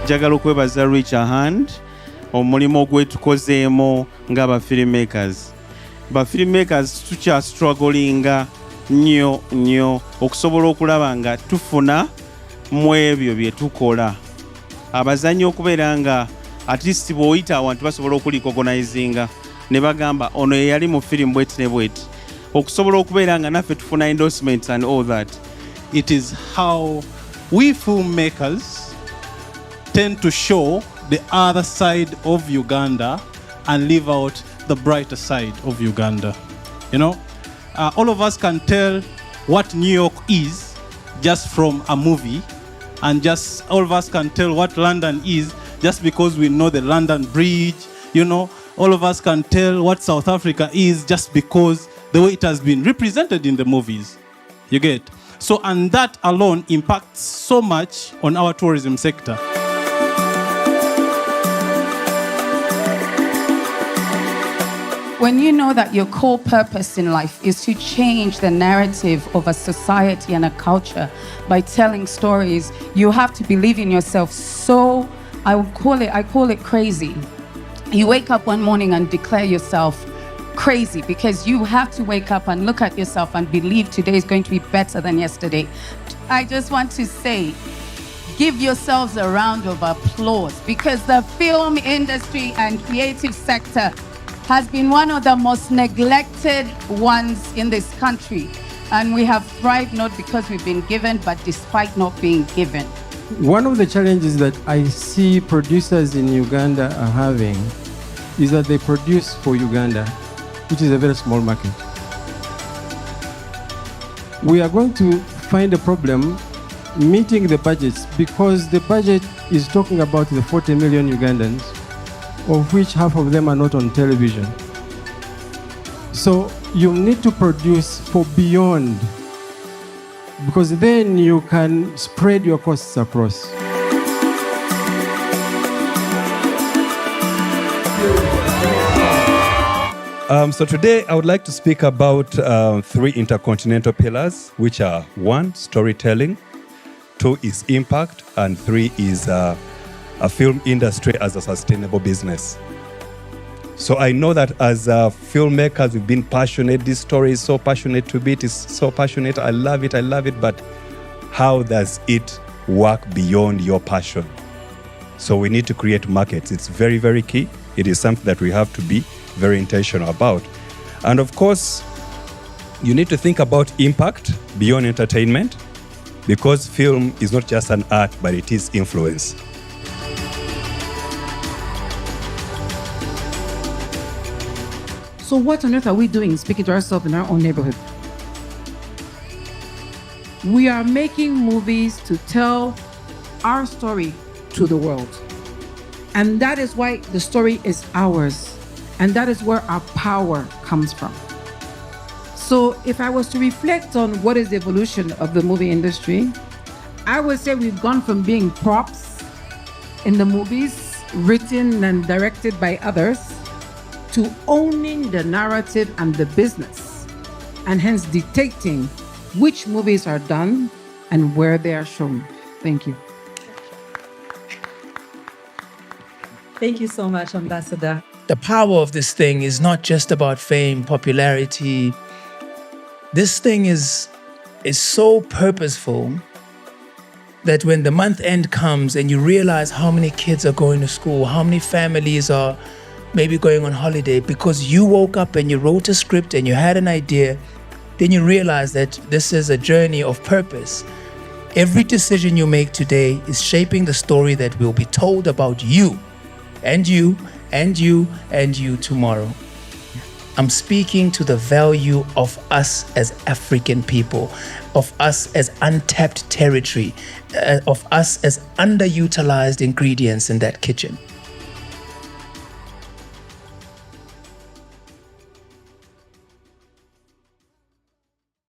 njagala okwebaza Reach a Hand omulimu ogwetukozeemu ng'aba filmmakers. Ba filmmakers tukya strugglinga nnyo okusobola okulaba nga tufuna mu ebyo bye tukola. Abazannyi okubeera nga at least bw'oyita abantu basobola okulicognizinga ne bagamba ono ye yali mu film bweti ne bweti. Okusobola okubeera nga naffe tufuna endorsements and all that. It is how we filmmakers tend to show the other side of Uganda and leave out the brighter side of Uganda. You know, all of us can tell what New York is just from a movie, and just all of us can tell what London is just because we know the London Bridge. You know, all of us can tell what South Africa is just because the way it has been represented in the movies. You get? So, and that alone impacts so much on our tourism sector. When you know that your core purpose in life is to change the narrative of a society and a culture by telling stories, you have to believe in yourself. So I call it crazy. You wake up one morning and declare yourself crazy because you have to wake up and look at yourself and believe today is going to be better than yesterday. I just want to say, give yourselves a round of applause because the film industry and creative sector has been one of the most neglected ones in this country. And we have thrived not because we've been given, but despite not being given. One of the challenges that I see producers in Uganda are having is that they produce for Uganda, which is a very small market. We are going to find a problem meeting the budgets because the budget is talking about the 40 million Ugandans, of which half of them are not on television. So you need to produce for beyond, because then you can spread your costs across. So today I would like to speak about 3 intercontinental pillars, which are 1, storytelling, 2 is impact, and 3 is a film industry as a sustainable business. So I know that as filmmakers, we've been passionate. This story is so passionate to be. It is so passionate. I love it. But how does it work beyond your passion? So we need to create markets. It's very, very key. It is something that we have to be very intentional about. And of course, you need to think about impact beyond entertainment, because film is not just an art, but it is influence. So what on earth are we doing speaking to ourselves in our own neighborhood? We are making movies to tell our story to the world. And that is why the story is ours. And that is where our power comes from. So if I was to reflect on what is the evolution of the movie industry, I would say we've gone from being props in the movies, written and directed by others, to owning the narrative and the business, and hence dictating which movies are done and where they are shown. Thank you. Thank you so much, Ambassador. The power of this thing is not just about fame, popularity. This thing is so purposeful that when the month end comes and you realize how many kids are going to school, how many families are maybe going on holiday because you woke up and you wrote a script and you had an idea, then you realize that this is a journey of purpose. Every decision you make today is shaping the story that will be told about you and you and you and you tomorrow. I'm speaking to the value of us as African people, of us as untapped territory, of us as underutilized ingredients in that kitchen.